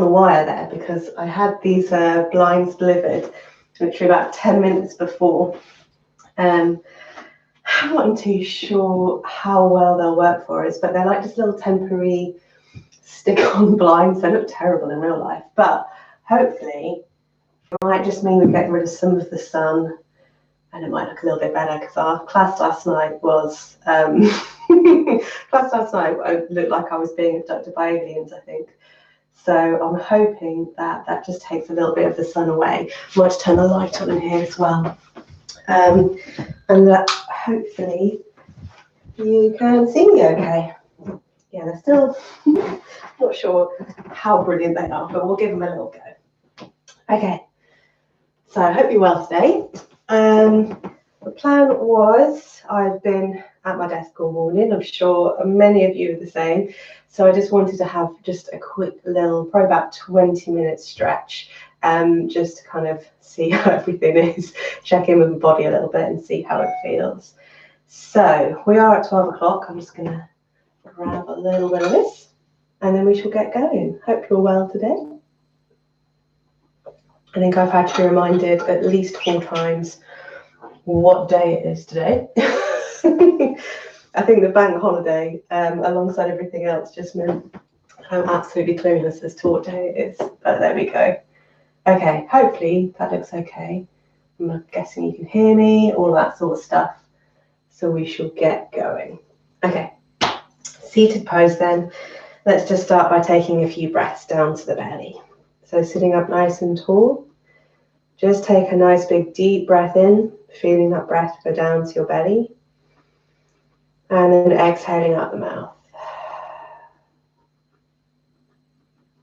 on the wire there because I had these blinds delivered literally about 10 minutes before. I'm not too sure how well they'll work for us, but they're like just little temporary stick-on blinds. They look terrible in real life, but hopefully it might just mean we get rid of some of the sun, and it might look a little bit better because our class last night was looked like I was being abducted by aliens, I think. So I'm hoping that that just takes a little bit of the sun away. I might turn the light on in here as well, and that hopefully you can see me okay. Yeah, they're still not sure how brilliant they are, but we'll give them a little go. Okay, so I hope you're well today. The plan was, I've been at my desk all morning. I'm sure many of you are the same. So I just wanted to have just a quick little, probably about 20-minute stretch, just to kind of see how everything is, check in with my body a little bit and see how it feels. So we are at 12 o'clock. I'm just going to grab a little bit of this and then we shall get going. Hope you're well today. I think I've had to be reminded at least 4 times what day it is today. I think the bank holiday, alongside everything else, just meant I'm absolutely clueless as to what day it is. But there we go. Okay, hopefully that looks okay. I'm guessing you can hear me, all that sort of stuff. So we shall get going. Okay, seated pose then. Let's just start by taking a few breaths down to the belly. So sitting up nice and tall. Just take a nice big deep breath in, feeling that breath go down to your belly. And then exhaling out the mouth.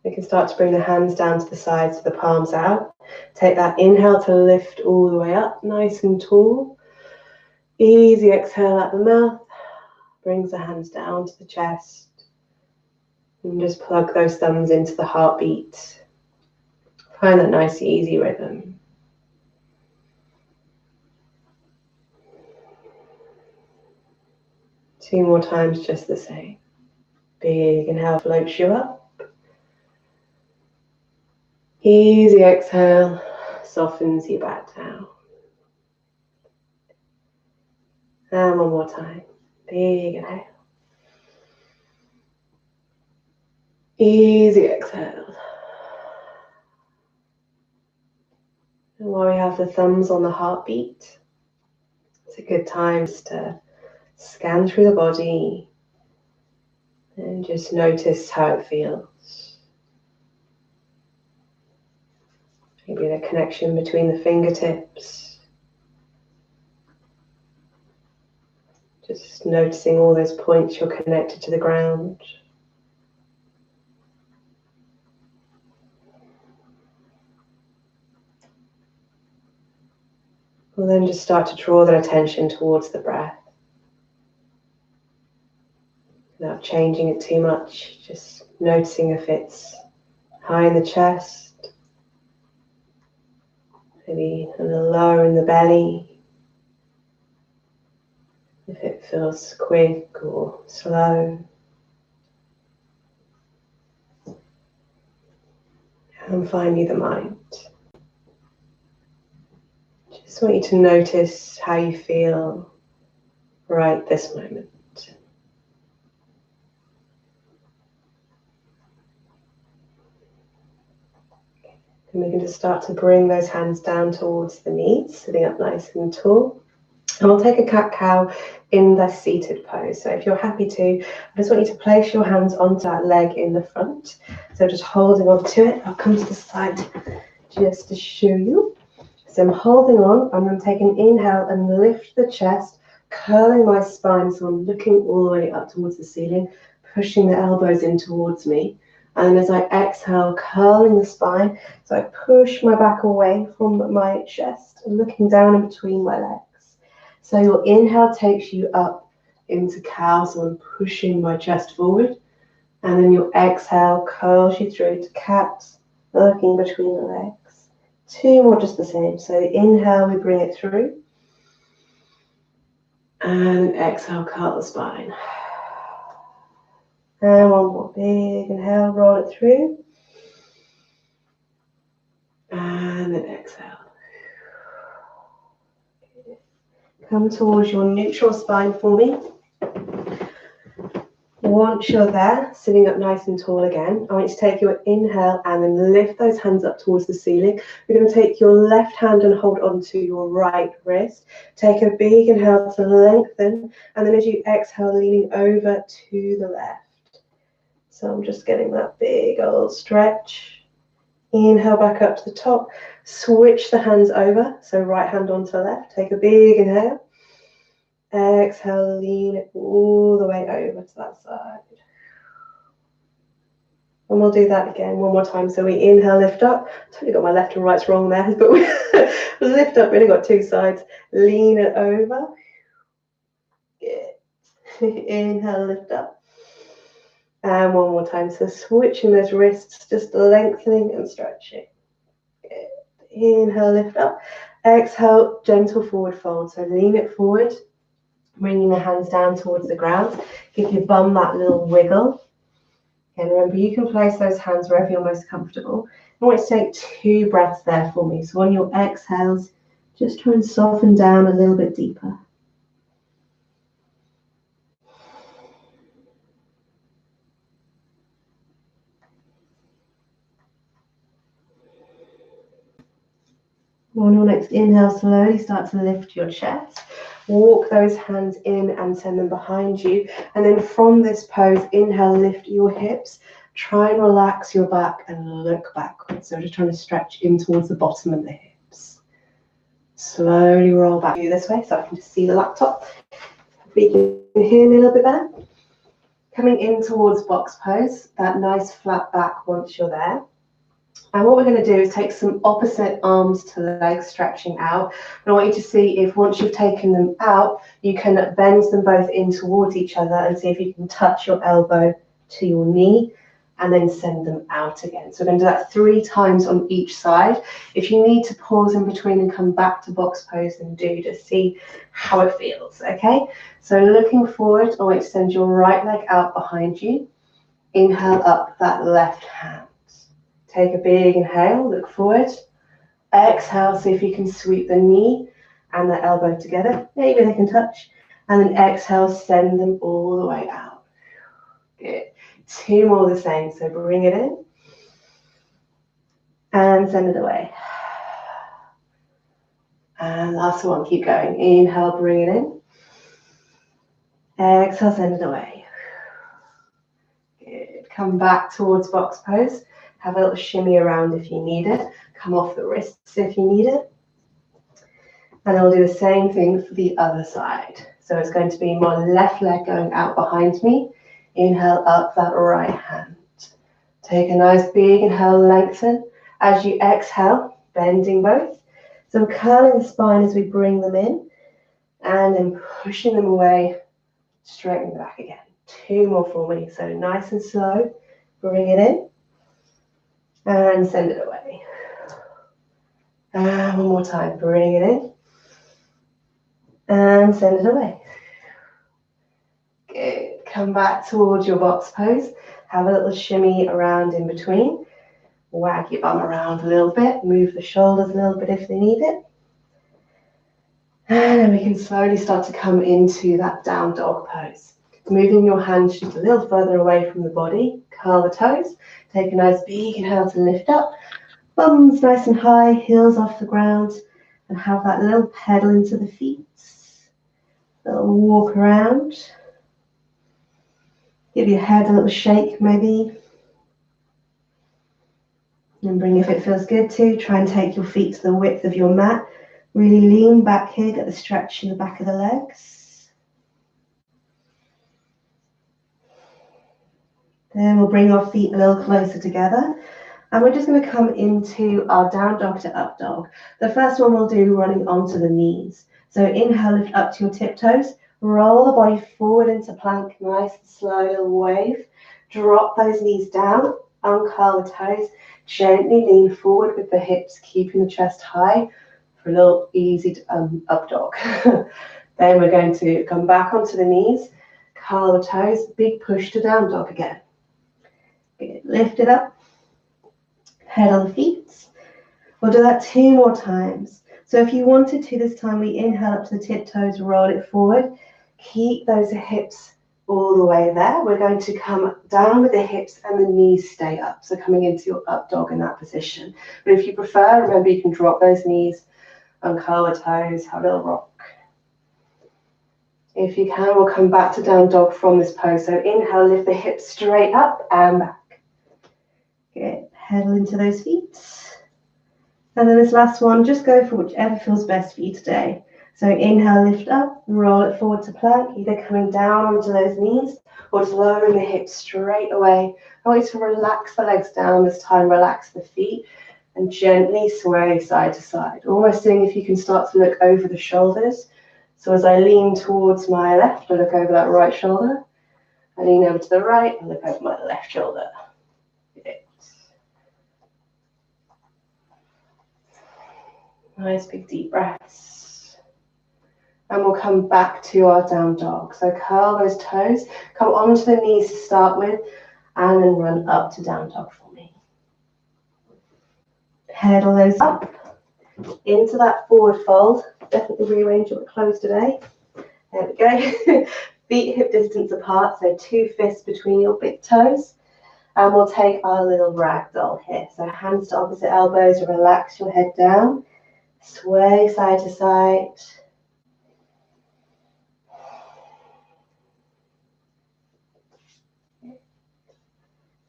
We can start to bring the hands down to the sides, the palms out. Take that inhale to lift all the way up, nice and tall. Easy exhale out the mouth. Brings the hands down to the chest. And just plug those thumbs into the heartbeat. Find that nice, easy rhythm. Two more times, just the same. Big inhale floats you up. Easy exhale softens you back down. And one more time. Big inhale. Easy exhale. And while we have the thumbs on the heartbeat, it's a good time to scan through the body and just notice how it feels. Maybe the connection between the fingertips. Just noticing all those points you're connected to the ground. We'll then just start to draw that attention towards the breath. Without changing it too much, just noticing if it's high in the chest, maybe a little lower in the belly, if it feels quick or slow. And finally the mind. Just want you to notice how you feel right this moment. And we can just start to bring those hands down towards the knees, sitting up nice and tall. And we'll take a cat-cow in the seated pose. So if you're happy to, I just want you to place your hands onto that leg in the front. So just holding on to it. I'll come to the side just to show you. So I'm holding on. I'm going to take an inhale and lift the chest, curling my spine. So I'm looking all the way up towards the ceiling, pushing the elbows in towards me. And as I exhale, curling the spine, so I push my back away from my chest, looking down in between my legs. So your inhale takes you up into cow, so I'm pushing my chest forward. And then your exhale curls you through to cat, looking between the legs. 2 more just the same. So the inhale, we bring it through. And exhale, curl the spine. And one more big inhale, roll it through. exhale. Come towards your neutral spine for me. Once you're there, sitting up nice and tall again, I want you to take your inhale and then lift those hands up towards the ceiling. You're going to take your left hand and hold onto your right wrist. Take a big inhale to lengthen, and then as you exhale, leaning over to the left. So I'm just getting that big old stretch. Inhale back up to the top. Switch the hands over, so right hand onto left. Take a big inhale. Exhale, lean it all the way over to that side. And we'll do that again one more time. So we inhale, lift up. I totally got my left and rights wrong there, but we lift up, really got two sides. Lean it over. Good. Inhale, lift up. And one more time. So switching those wrists, just lengthening and stretching. Good. Inhale, lift up. Exhale, gentle forward fold. So lean it forward. Bringing the hands down towards the ground. Give your bum that little wiggle. And remember, you can place those hands wherever you're most comfortable. I want you to take 2 breaths there for me. So on your exhales, just try and soften down a little bit deeper. On your next inhale, slowly start to lift your chest. Walk those hands in and send them behind you. And then from this pose, inhale, lift your hips. Try and relax your back and look backwards. So just trying to stretch in towards the bottom of the hips. Slowly roll back this way so I can just see the laptop. Hopefully you can hear me a little bit better. Coming in towards box pose, that nice flat back once you're there. And what we're going to do is take some opposite arms to legs, stretching out. And I want you to see if once you've taken them out, you can bend them both in towards each other and see if you can touch your elbow to your knee and then send them out again. So we're going to do that 3 times on each side. If you need to pause in between and come back to box pose, then do, just see how it feels, okay? So looking forward, I want you to send your right leg out behind you. Inhale up that left hand. Take a big inhale, look forward. Exhale, see if you can sweep the knee and the elbow together. Maybe they can touch. And then exhale, send them all the way out. Good. 2 more the same. So bring it in. And send it away. And last one, keep going. Inhale, bring it in. Exhale, send it away. Good. Come back towards box pose. Have a little shimmy around if you need it. Come off the wrists if you need it. And I'll do the same thing for the other side. So it's going to be my left leg going out behind me. Inhale up that right hand. Take a nice big inhale, lengthen. As you exhale, bending both. So I'm curling the spine as we bring them in. And then pushing them away, straightening the back again. 2 more for me. So nice and slow. Bring it in. And send it away. And one more time, bring it in. And send it away. Good. Come back towards your box pose. Have a little shimmy around in between. Wag your bum around a little bit. Move the shoulders a little bit if they need it. And then we can slowly start to come into that down dog pose. Moving your hands just a little further away from the body. Curl the toes. Take a nice big inhale to lift up. Bums nice and high, heels off the ground. And have that little pedal into the feet. Little walk around. Give your head a little shake maybe. And bring, if it feels good to, try and take your feet to the width of your mat. Really lean back here, get the stretch in the back of the legs. Then we'll bring our feet a little closer together. And we're just going to come into our down dog to up dog. The first one we'll do running onto the knees. So inhale, lift up to your tiptoes. Roll the body forward into plank, nice and slow little wave. Drop those knees down, uncurl the toes. Gently lean forward with the hips, keeping the chest high for a little easy up dog. Then we're going to come back onto the knees, curl the toes, big push to down dog again. Lift it up, head on the feet. We'll do that 2 more times. So if you wanted to this time, we inhale up to the tiptoes, roll it forward. Keep those hips all the way there. We're going to come down with the hips and the knees stay up. So coming into your up dog in that position. But if you prefer, remember you can drop those knees, uncurl the toes, have a little rock. If you can, we'll come back to down dog from this pose. So inhale, lift the hips straight up and back. Good. Pedal into those feet. And then this last one, just go for whichever feels best for you today. So inhale, lift up, roll it forward to plank, either coming down onto those knees or just lowering the hips straight away. I want you to relax the legs down this time, relax the feet, and gently sway side to side. Almost seeing if you can start to look over the shoulders. So as I lean towards my left, I look over that right shoulder. I lean over to the right, I look over my left shoulder. Good. Nice big deep breaths. And we'll come back to our down dog. So curl those toes, come onto the knees to start with, and then run up to down dog for me. Pedal those up into that forward fold. Definitely rearrange your clothes today. There we go. Feet hip distance apart, so 2 fists between your big toes. And we'll take our little ragdoll here. So hands to opposite elbows, relax your head down. Sway side to side.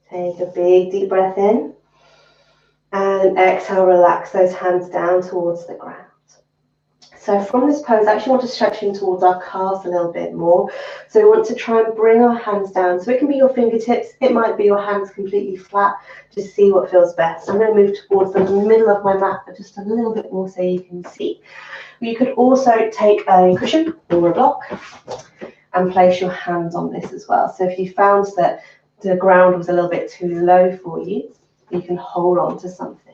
Take a big deep breath in. And exhale, relax those hands down towards the ground. So from this pose, I actually want to stretch in towards our calves a little bit more. So we want to try and bring our hands down. So it can be your fingertips, it might be your hands completely flat. Just see what feels best. I'm going to move towards the middle of my mat, but just a little bit more so you can see. You could also take a cushion or a block and place your hands on this as well. So if you found that the ground was a little bit too low for you, you can hold on to something.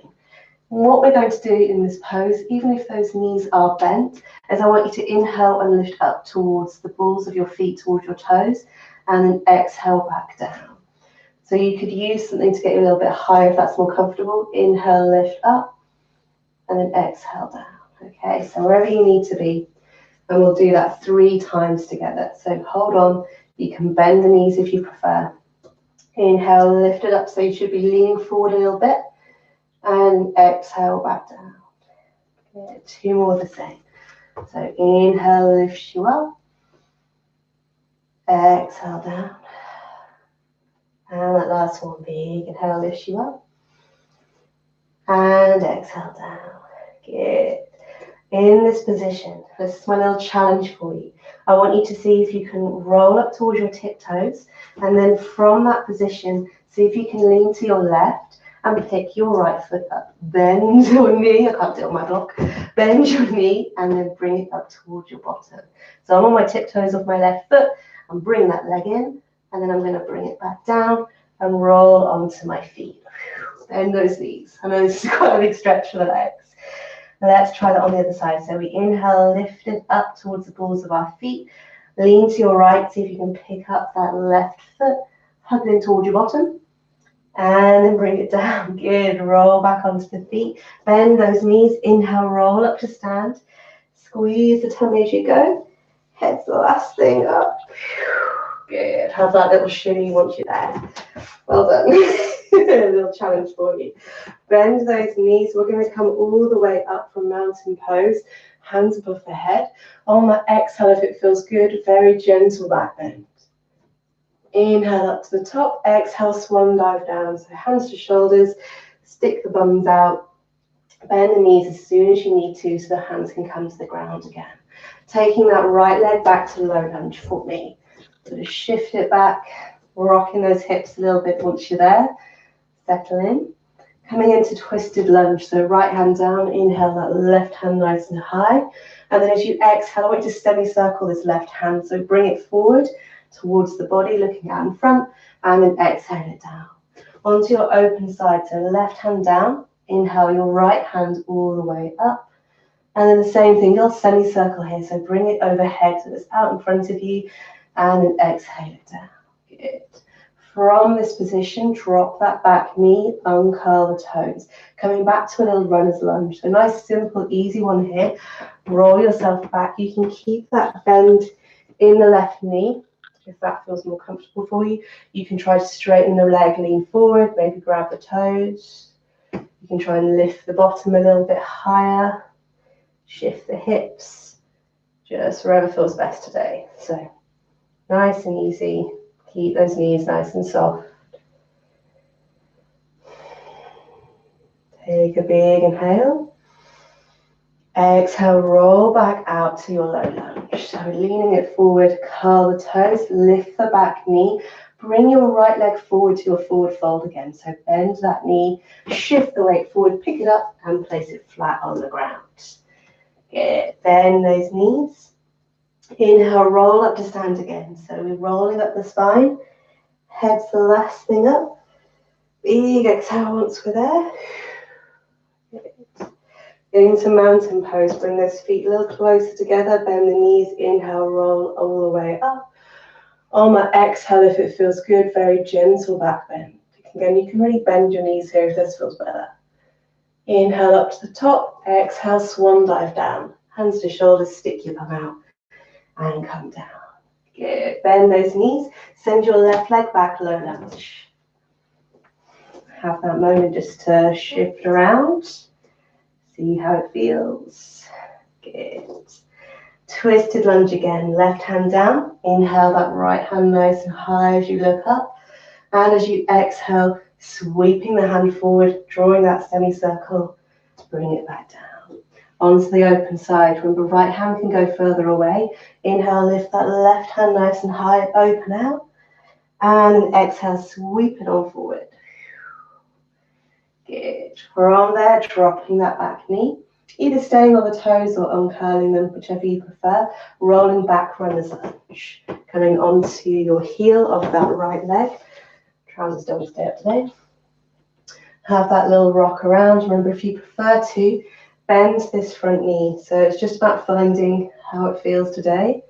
What we're going to do in this pose, even if those knees are bent, is I want you to inhale and lift up towards the balls of your feet, towards your toes, and then exhale back down. So you could use something to get you a little bit higher if that's more comfortable. Inhale, lift up, and then exhale down. Okay, so wherever you need to be, and we'll do that 3 times together. So hold on, you can bend the knees if you prefer. Inhale, lift it up, so you should be leaning forward a little bit. And exhale back down. Okay, 2 more the same. So inhale, lifts you up. Exhale down. And that last one, big inhale, lifts you up. And exhale down. Good. In this position, this is my little challenge for you. I want you to see if you can roll up towards your tiptoes. And then from that position, see if you can lean to your left and pick your right foot up. Bend your knee, I can't do it on my block. Bend your knee and then bring it up towards your bottom. So I'm on my tiptoes of my left foot. I'm bringing that leg in and then I'm going to bring it back down and roll onto my feet. Bend those knees. I know this is quite a big stretch for the legs. Let's try that on the other side. So we inhale, lift it up towards the balls of our feet. Lean to your right, see if you can pick up that left foot. Hug in towards your bottom. And then bring it down. Good. Roll back onto the feet. Bend those knees. Inhale, roll up to stand. Squeeze the tummy as you go. Head's the last thing up. Good. Have that little shimmy once you're there. Well done. A little challenge for you. Bend those knees. We're going to come all the way up from mountain pose. Hands above the head. On that exhale, if it feels good, very gentle back bend. Inhale up to the top, exhale, swan dive down. So hands to shoulders, stick the bums out, bend the knees as soon as you need to so the hands can come to the ground again. Taking that right leg back to low lunge for me. So just shift it back, rocking those hips a little bit once you're there. Settle in. Coming into twisted lunge, so right hand down, inhale that left hand nice and high. And then as you exhale, I want you to semicircle this left hand, so bring it forward towards the body, looking out in front, and then exhale it down. Onto your open side, so left hand down, inhale your right hand all the way up, and then the same thing, you'll semicircle here, so bring it overhead so it's out in front of you, and then exhale it down. Good. From this position, drop that back knee, uncurl the toes. Coming back to a little runner's lunge. So nice, simple, easy one here. Roll yourself back. You can keep that bend in the left knee if that feels more comfortable for you. You can try to straighten the leg, lean forward, maybe grab the toes. You can try and lift the bottom a little bit higher. Shift the hips. Just wherever feels best today. So nice and easy. Keep those knees nice and soft. Take a big inhale. Exhale, roll back out to your low lunge. So leaning it forward, curl the toes, lift the back knee. Bring your right leg forward to your forward fold again. So bend that knee, shift the weight forward, pick it up and place it flat on the ground. Good. Bend those knees. Inhale, roll up to stand again. So we're rolling up the spine. Head's the last thing up. Big exhale once we're there. Good. Into mountain pose. Bring those feet a little closer together. Bend the knees. Inhale, roll all the way up. On my exhale, if it feels good, very gentle back bend. Again, you can really bend your knees here if this feels better. Inhale up to the top. Exhale, swan dive down. Hands to shoulders, stick your bum out and come down. Good. Bend those knees. Send your left leg back, low lunge. Have that moment just to shift around. See how it feels. Good. Twisted lunge again. Left hand down. Inhale that right hand nice and high as you look up. And as you exhale, sweeping the hand forward, drawing that semicircle, bring it back down. Onto the open side. Remember, right hand can go further away. Inhale, lift that left hand nice and high, open out. And exhale, sweep it on forward. Good. From there, dropping that back knee. Either staying on the toes or uncurling them, whichever you prefer. Rolling back, runner's lunge. Coming onto your heel of that right leg. Trousers don't stay up today. Have that little rock around. Remember, if you prefer to, bend this front knee. So it's just about finding how it feels today.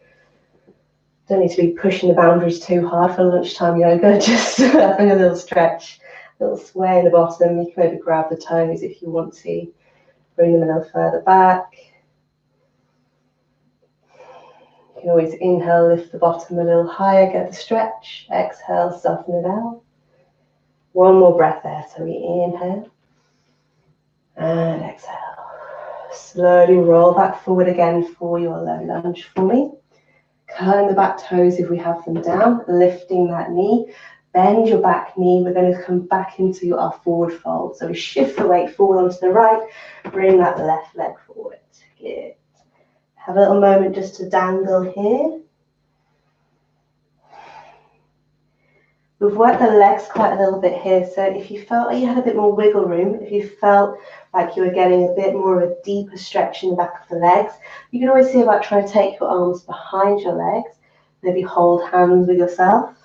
Don't need to be pushing the boundaries too hard for lunchtime yoga. Just having a little stretch, a little sway in the bottom. You can maybe grab the toes if you want to. Bring them a little further back. You can always inhale, lift the bottom a little higher, get the stretch. Exhale, soften it out. One more breath there. So we inhale and exhale. Slowly roll back forward again for your low lunge for me. Curling the back toes if we have them down, lifting that knee. Bend your back knee. We're going to come back into our forward fold. So we shift the weight forward onto the right. Bring that left leg forward. Good. Have a little moment just to dangle here. We've worked the legs quite a little bit here. So if you felt like you had a bit more wiggle room, if you felt like you were getting a bit more of a deeper stretch in the back of the legs, you can always see about trying to take your arms behind your legs. Maybe hold hands with yourself.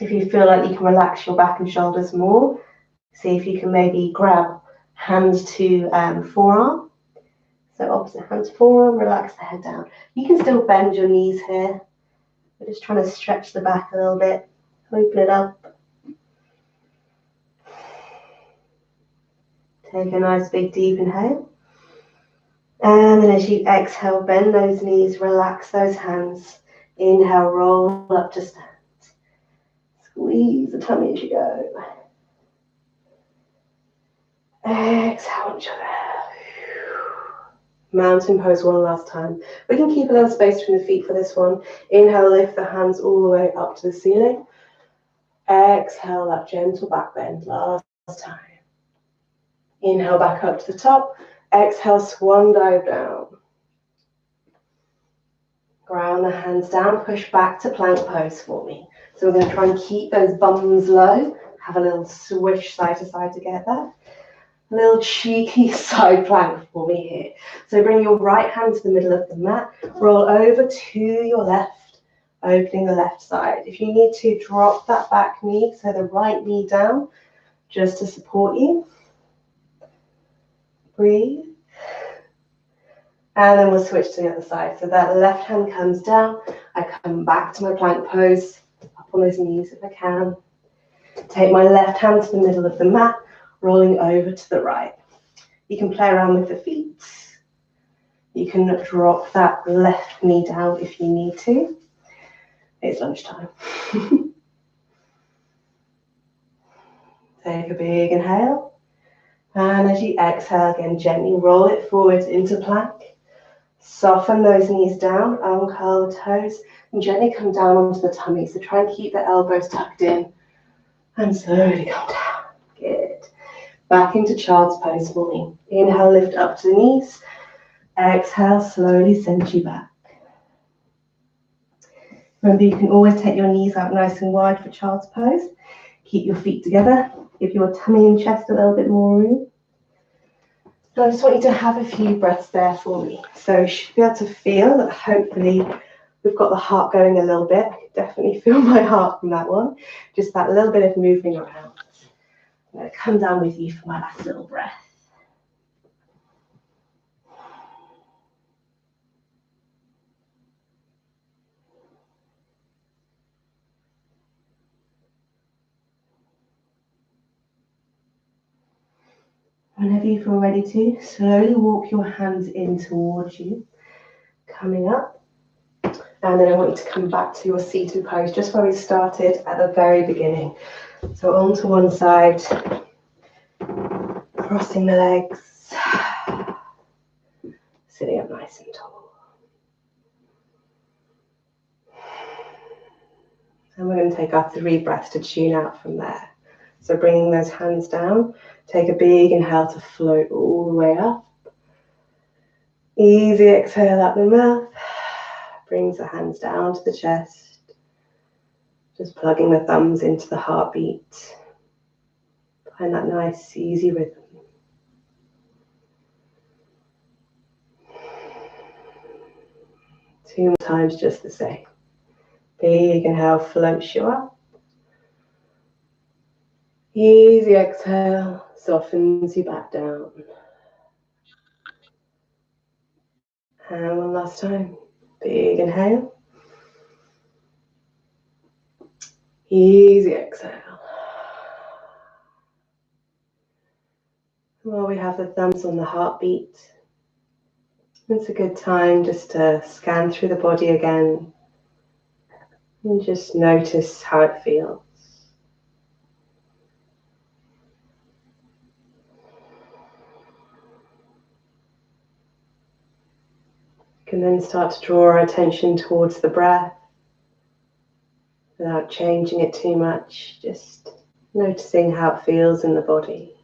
If you feel like you can relax your back and shoulders more, see if you can maybe grab hands to forearm. So opposite hand to forearm, relax the head down. You can still bend your knees here. We're just trying to stretch the back a little bit, open it up. Take a nice big deep inhale. And then as you exhale, bend those knees, relax those hands. Inhale, roll up to stand. Squeeze the tummy as you go. Exhale onto your there. Mountain pose one last time. We can keep a little space between the feet for this one. Inhale, lift the hands all the way up to the ceiling. Exhale, that gentle back bend last time. Inhale, back up to the top. Exhale, swan dive down. Ground the hands down, push back to plank pose for me. So we're going to try and keep those bums low. Have a little swish side to side to get that. A little cheeky side plank for me here. So bring your right hand to the middle of the mat. Roll over to your left, opening the left side. If you need to, drop that back knee, so the right knee down, just to support you. Breathe. And then we'll switch to the other side. So that left hand comes down. I come back to my plank pose. Up on those knees if I can. Take my left hand to the middle of the mat, rolling over to the right. You can play around with the feet. You can drop that left knee down if you need to. It's lunchtime. Take a big inhale. And as you exhale again, gently roll it forward into plank. Soften those knees down, uncurl the toes, and gently come down onto the tummy. So try and keep the elbows tucked in and slowly come down. Good. Back into child's pose for me. Inhale, lift up to the knees. Exhale, slowly send you back. Remember, you can always take your knees out nice and wide for child's pose. Keep your feet together. Give your tummy and chest a little bit more room. So I just want you to have a few breaths there for me. So you should be able to feel that hopefully we've got the heart going a little bit. I can definitely feel my heart from that one. Just that little bit of moving around. I'm going to come down with you for my last little breath. Whenever you feel ready to, slowly walk your hands in towards you, coming up. And then I want you to come back to your seated pose, just where we started at the very beginning. So onto one side, crossing the legs, sitting up nice and tall. And we're going to take our 3 breaths to tune out from there. So bringing those hands down, take a big inhale to float all the way up. Easy exhale out the mouth. Brings the hands down to the chest. Just plugging the thumbs into the heartbeat. Find that nice, easy rhythm. Two more times just the same. Big inhale floats you up. Easy exhale softens you back down. And one last time. Big inhale. Easy exhale. While we have the thumbs on the heartbeat, it's a good time just to scan through the body again and just notice how it feels. You can then start to draw our attention towards the breath without changing it too much, just noticing how it feels in the body.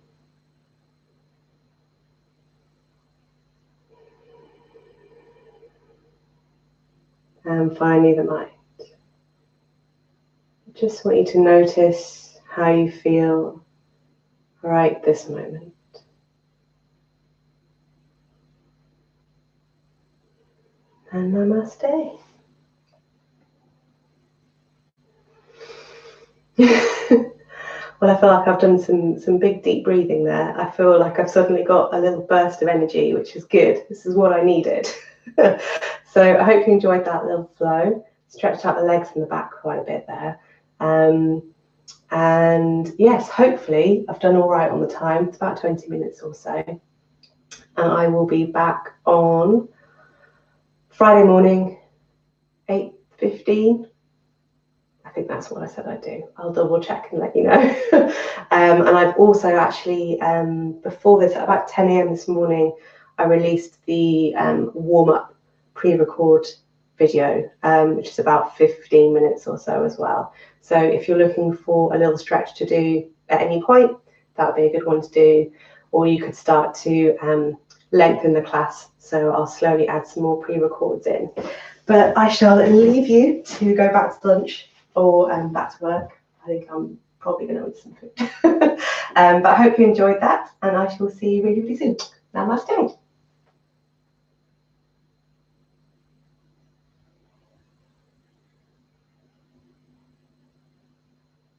And finally the mind. I just want you to notice how you feel right this moment. And namaste. Well, I feel like I've done some big deep breathing there. I feel like I've suddenly got a little burst of energy, which is good. This is what I needed. So I hope you enjoyed that little flow. Stretched out the legs and the back quite a bit there. And yes, hopefully I've done all right on the time. It's about 20 minutes or so. And I will be back on Friday morning, 8:15. I think that's what I said I'd do. I'll double check and let you know. And I've also actually, before this, at about 10 a.m. this morning, I released the warm-up pre-record video, which is about 15 minutes or so as well. So if you're looking for a little stretch to do at any point, that would be a good one to do. Or you could start to lengthen the class. So I'll slowly add some more pre-records in. But I shall leave you to go back to lunch or back to work. I think I'm probably going to eat some food. But I hope you enjoyed that, and I shall see you really, really soon. Namaste.